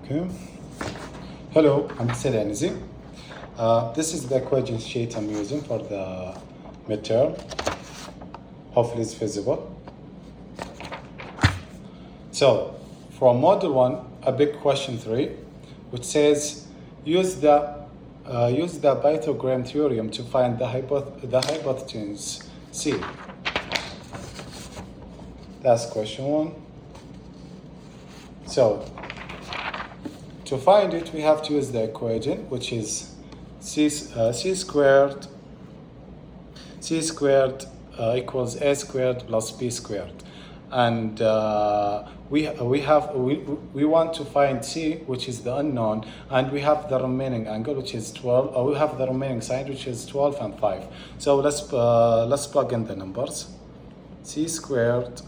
Okay. Hello, I'm Hussein Anizi. This is the equation sheet I'm using for the midterm. Hopefully it's visible. So, from model 1, a big question 3, which says use the Pythagorean theorem to find the hypotenuse C. That's question 1. So, to find it, we have to use the equation, which is c squared equals a squared plus b squared, and we want to find c, which is the unknown, and we have the remaining angle, which is 12. We have the remaining side, which is 12 and 5. So let's plug in the numbers. C squared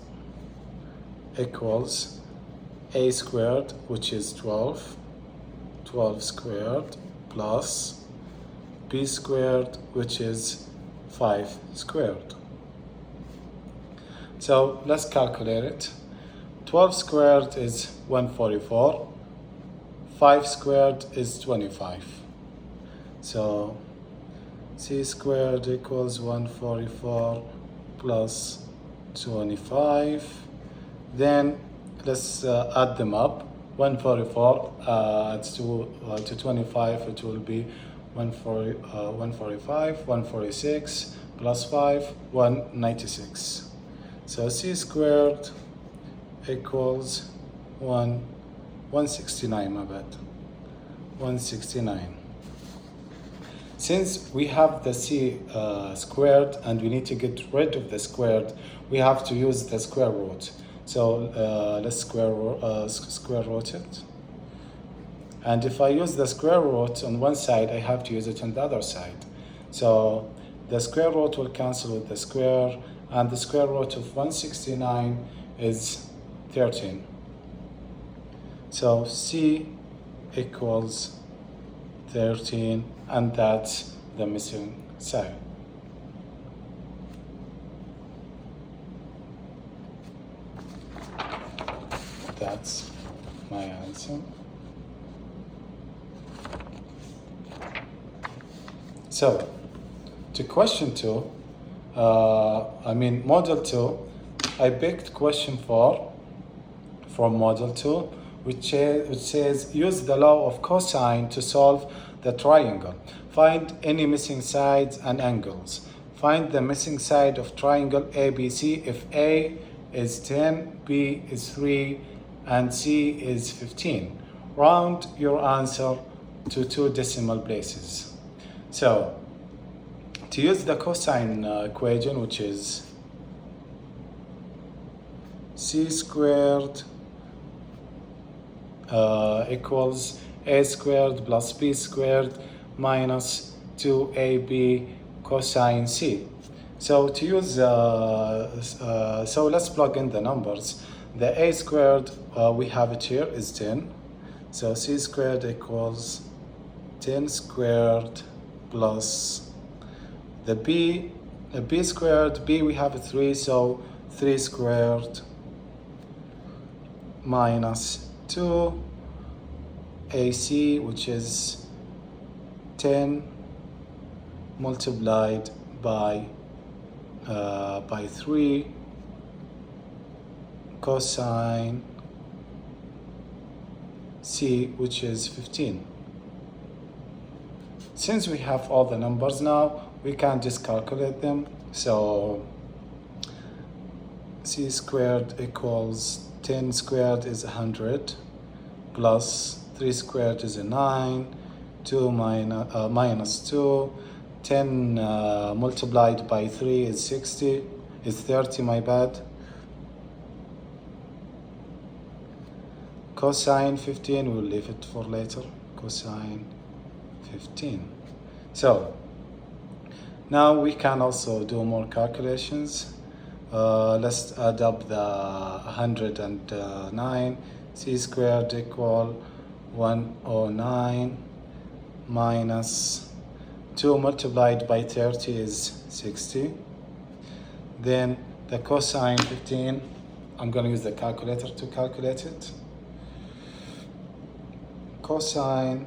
equals a squared, which is 12 squared, plus b squared, which is 5 squared. So let's calculate it. 12 squared is 144. 5 squared is 25. So c squared equals 144 plus 25. Then let's add them up. 144 to 25, it will be 145, 146 plus 5, 196. So c squared equals 169, my bad, 169. Since we have the c squared and we need to get rid of the squared, we have to use the square root. So let's square root it. And if I use the square root on one side, I have to use it on the other side. So the square root will cancel with the square, and the square root of 169 is 13. So c equals 13, and that's the missing side. That's my answer. So, to question 2, model 2, I picked question 4 from model 2, which says use the law of cosine to solve the triangle. Find any missing sides and angles. Find the missing side of triangle ABC if A is 10, B is 3, and C is 15. Round your answer to 2 decimal places. So, to use the cosine equation, which is c squared equals a squared plus b squared minus 2ab cosine c. So to use, so let's plug in the numbers. The a squared, we have it here, is 10. So c squared equals 10 squared plus the b squared, b we have 3, so 3 squared minus 2 ac, which is 10 multiplied by 3 cosine c, which is 15. Since we have all the numbers now, we can just calculate them. So c squared equals 10 squared is 100 plus 3 squared is a 9, 2 minus 2, 10 multiplied by 3 is 60, is 30, my bad. Cosine 15, we'll leave it for later. Cosine 15. So now we can also do more calculations. Let's add up the 109. C squared equal 109 minus 2 multiplied by 30 is 60. Then the cosine 15, I'm going to use the calculator to calculate it. cosine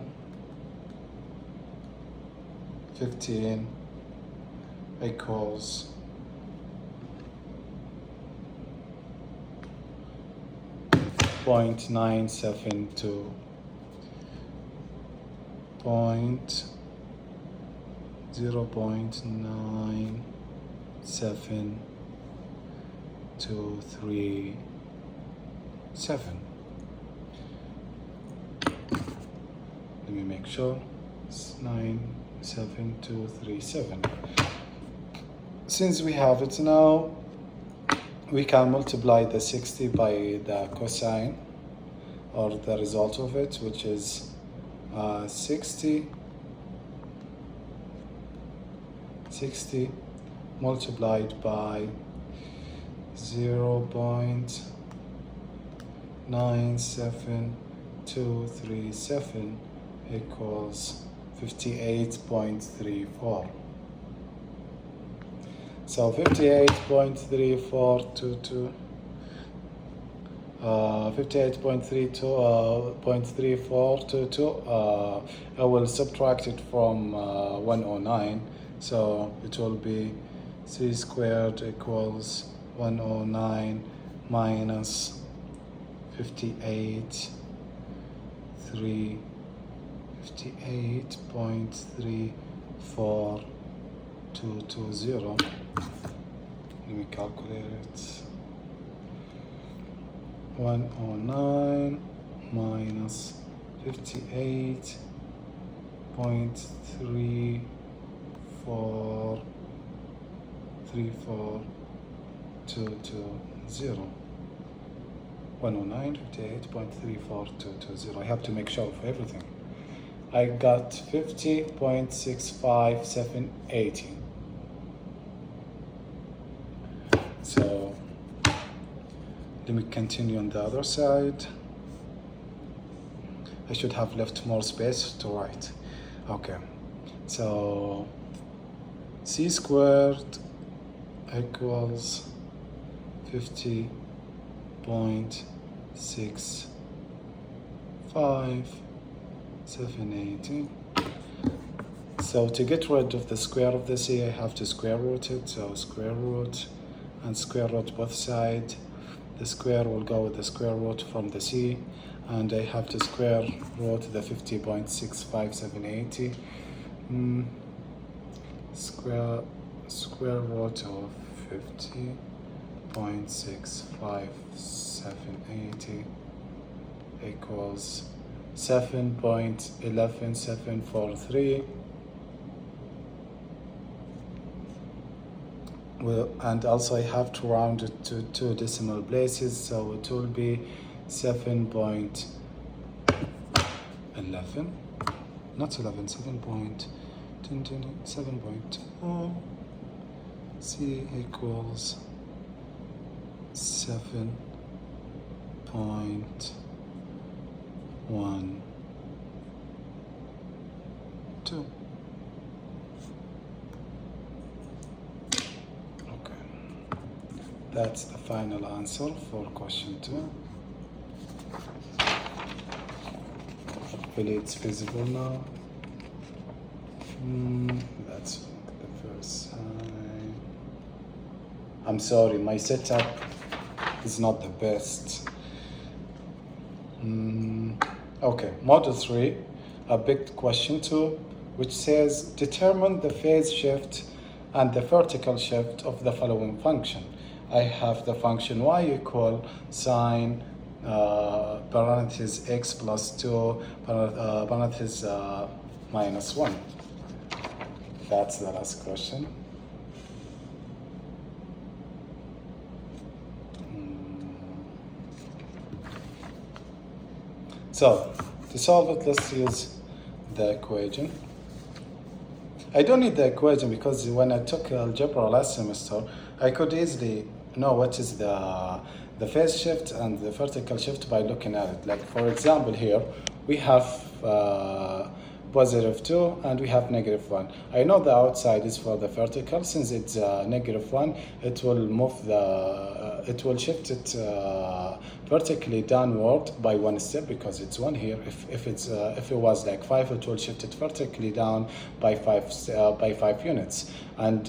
15 equals 0.972 0.097 let me make sure it's 97237. Since we have it now, we can multiply the 60 by the cosine or the result of it, which is 60 multiplied by 0.97237 equals 58.34. So 58.3422 58.3422 I will subtract it from 109, so it will be c squared equals 109 minus 58.34220. Let me calculate it. 109 minus 58.3434220. 109, 58.34220. I have to make sure of everything. I got 50.65780. So let me continue on the other side. I should have left more space to write. Okay, so c squared equals 50.65780. So to get rid of the square of the c, I have to square root it. So square root and square root both sides. The square will go with the square root from the c, and I have to square root the 50.65780. Square root of 50.65780 equals 7.11743. Well, and also I have to round it to 2 decimal places, so it will be 7.11, not 11, 7.2. C equals 7.12. That's the final answer for question 2. Hopefully it's visible now. That's the first side. I'm sorry, my setup is not the best. Okay, model 3, a big question 2, which says determine the phase shift and the vertical shift of the following function. I have the function y equal sine parenthesis x plus 2 parenthesis minus 1. That's the last question. So to solve it, let's use the equation. I don't need the equation because when I took algebra last semester, I could easily know what is the phase shift and the vertical shift by looking at it. Like for example here, we have positive 2, and we have negative 1. I know the outside is for the vertical. Since it's negative 1, it will move it will shift it vertically downward by 1 step, because it's 1 here. If it was like 5, it will shift it vertically down by 5 units. And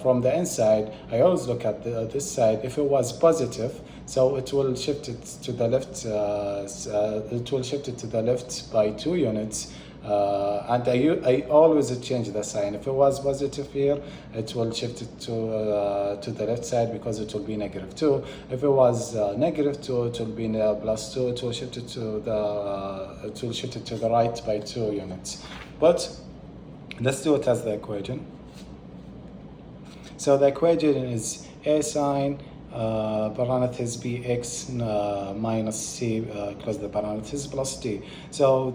from the inside, I always look at this side. If it was positive, so it will shift it to the left. It will shift it to the left by 2 units. And I always change the sign. If it was positive here, it will shift it to the left side, because it will be negative 2. If it was negative 2, it will be plus 2. It will shift it to the right by 2 units. But let's do it as the equation. So the equation is a sine parenthesis bx minus c close the parenthesis plus d. So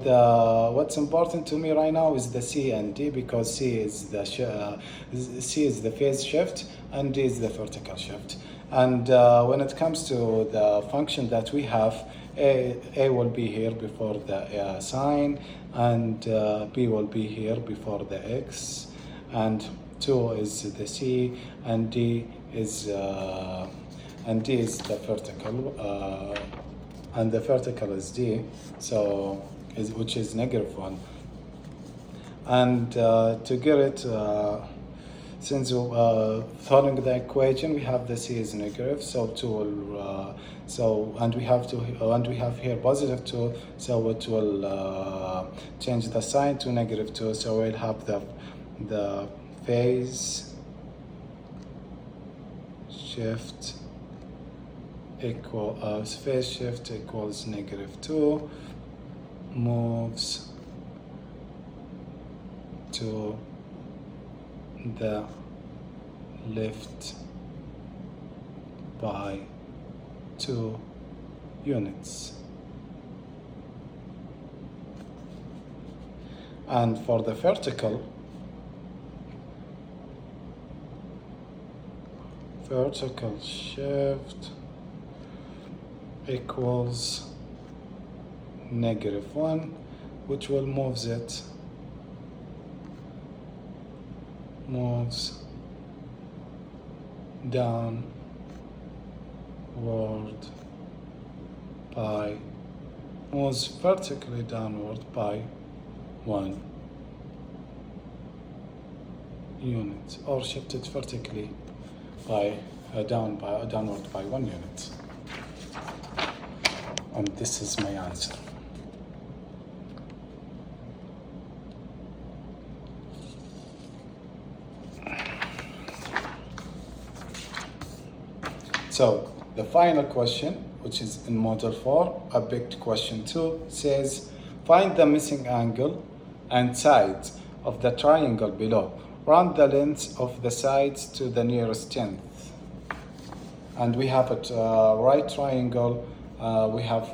what's important to me right now is the c and d, because c is the phase shift and d is the vertical shift. And when it comes to the function that we have, a will be here before the sine, and b will be here before the x, and 2 is the c, and d is the vertical, and the vertical is d, so which is negative 1. And to get it, since following the equation, we have the c is negative, so 2 will and we have here positive 2, so it will change the sign to negative 2, so we'll have the phase shift phase shift equals negative 2, moves to the left by 2 units. And for the vertical shift equals negative 1, which will moves downward by moves vertically downward by 1 unit, or shifted vertically by downward by 1 unit. And this is my answer. So the final question, which is in model 4, a big question 2, says find the missing angle and sides of the triangle below. Round the length of the sides to the nearest tenth. And we have a right triangle. We have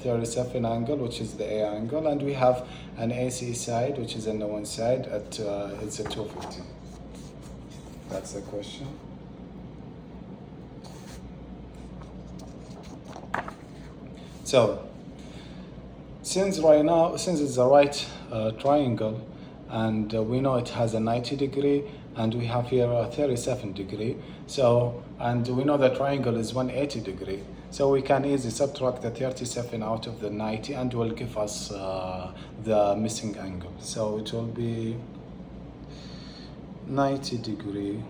37 angle, which is the A angle, and we have an AC side, which is on the one side at it's a 250. That's the question. So since it's a right triangle, and we know it has a 90 degree, and we have here a 37 degree. So, and we know the triangle is 180 degree. So we can easily subtract the 37 out of the 90, and will give us the missing angle. So it will be 90 degree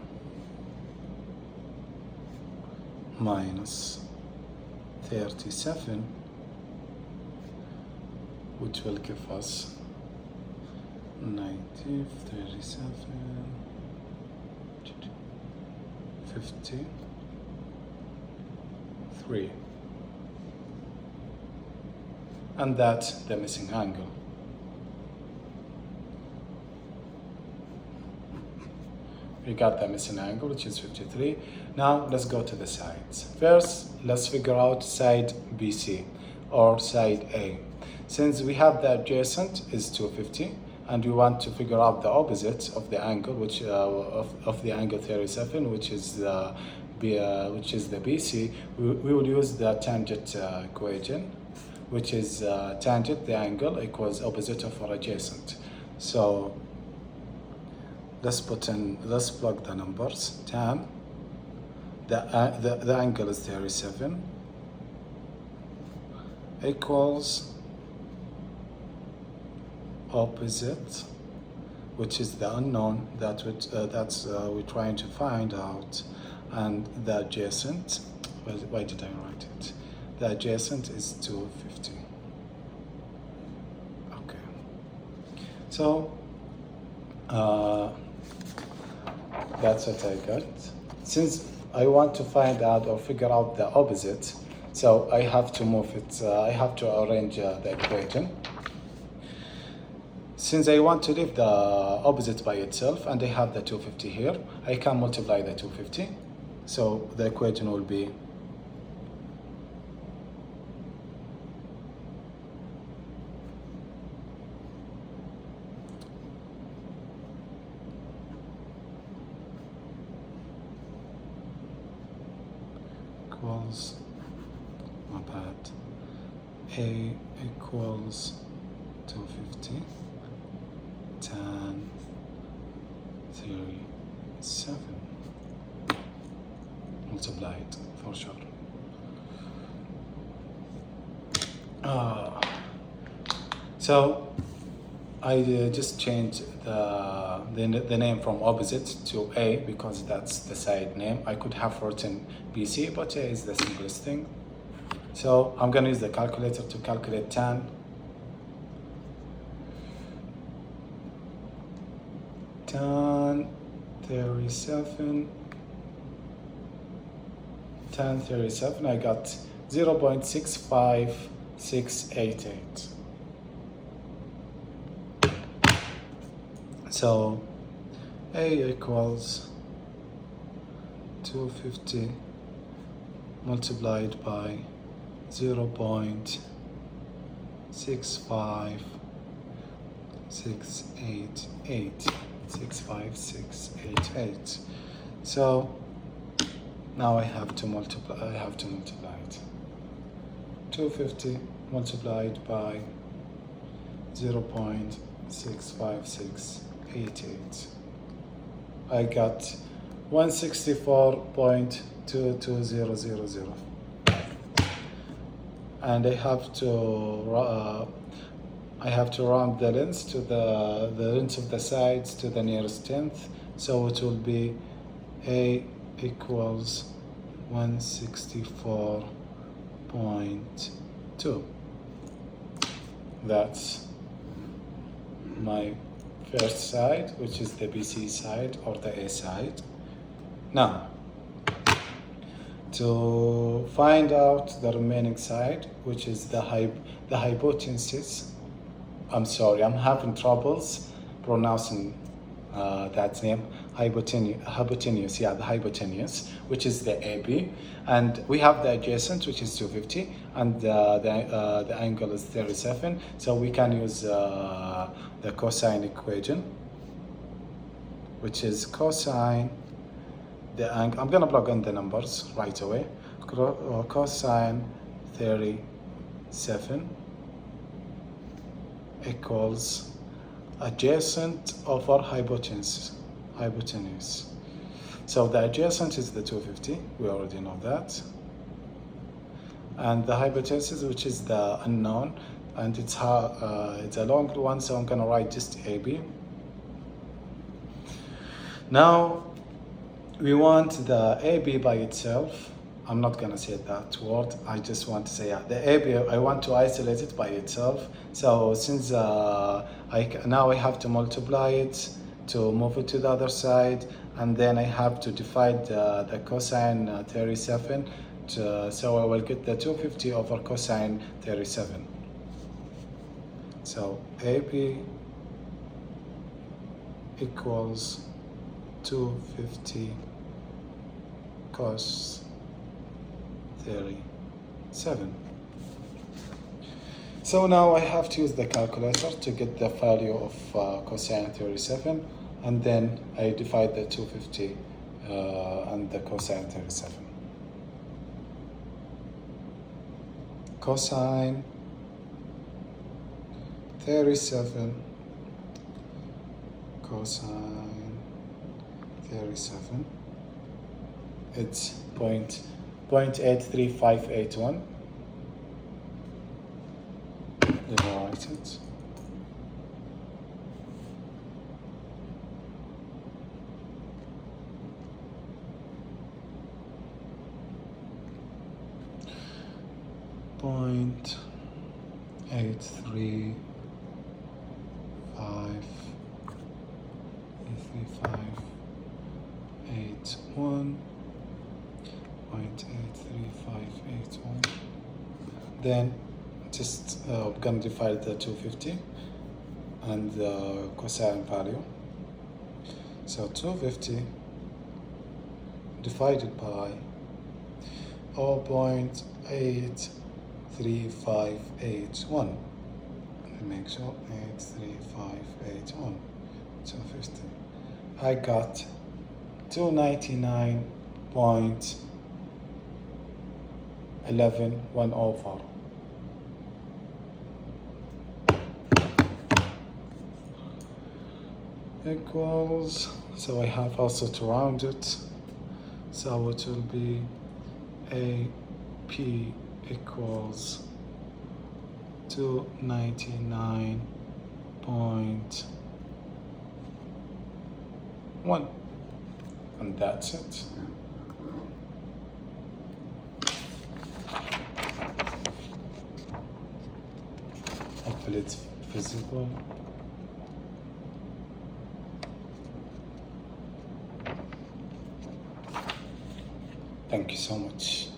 minus 37, which will give us 90, 37, 53. And that's the missing angle. We got the missing angle, which is 53. Now let's go to the sides. First, let's figure out side BC or side A. Since we have the adjacent is 250, and we want to figure out the opposite of the angle, which of the angle 37, which is the BC, we will use the tangent equation. which is tangent the angle equals opposite of our adjacent. So let's plug the numbers. Tan, the angle is 37 equals opposite, which is the unknown that we're trying to find out, and the adjacent. Why did I write it? The adjacent is 250. Okay. So that's what I got. Since I want to find out or figure out the opposite, so I have to move it. I have to arrange the equation. Since I want to leave the opposite by itself and I have the 250 here, I can multiply the 250. So the equation will be equals, my bad, A equals 250 tan 37 multiplied for sure. So I just changed the name from opposite to A because that's the side name. I could have written BC, but A is the simplest thing. So I'm going to use the calculator to calculate tan. Tan 37, I got 0.65688. So A equals 250 multiplied by 0.65688. So now I have to multiply it. 250 multiplied by 0.65688. I got 164.2200. And I have to round the length to the length of the sides to the nearest tenth. So it will be A equals 164.2. That's my first side, which is the BC side or the A side. Now, to find out the remaining side, which is the hypotenuse. I'm sorry, I'm having troubles pronouncing that name. Hypotenuse, yeah, the hypotenuse, which is the AB, and we have the adjacent, which is 250, and the angle is 37. So we can use the cosine equation, which is cosine the angle. I'm gonna plug in the numbers right away. Cosine 37 equals adjacent over hypotenuse. So the adjacent is the 250. We already know that. And the hypotenuse, which is the unknown, and it's a long one, so I'm gonna write just AB. Now we want the AB by itself. I'm not gonna say that word. I just want to say the AB. I want to isolate it by itself. So since now I have to multiply it to move it to the other side, and then I have to divide the cosine 37. So I will get the 250 over cosine 37. So AB equals 250 cos 37. So now I have to use the calculator to get the value of cosine 37, and then I divide the 250 and the cosine 37. Cosine 37 cosine 37, it's 0.83581. Divide it. Point 83581. 0.83581. Then just we're gonna divide the 250 and the cosine value. So 250 divided by 0.83581. Make sure 83581. 250. I got 299.11 equals, so I have also to round it, so it will be AP equals 299.1, and that's it. Hopefully it's visible. Thank you so much.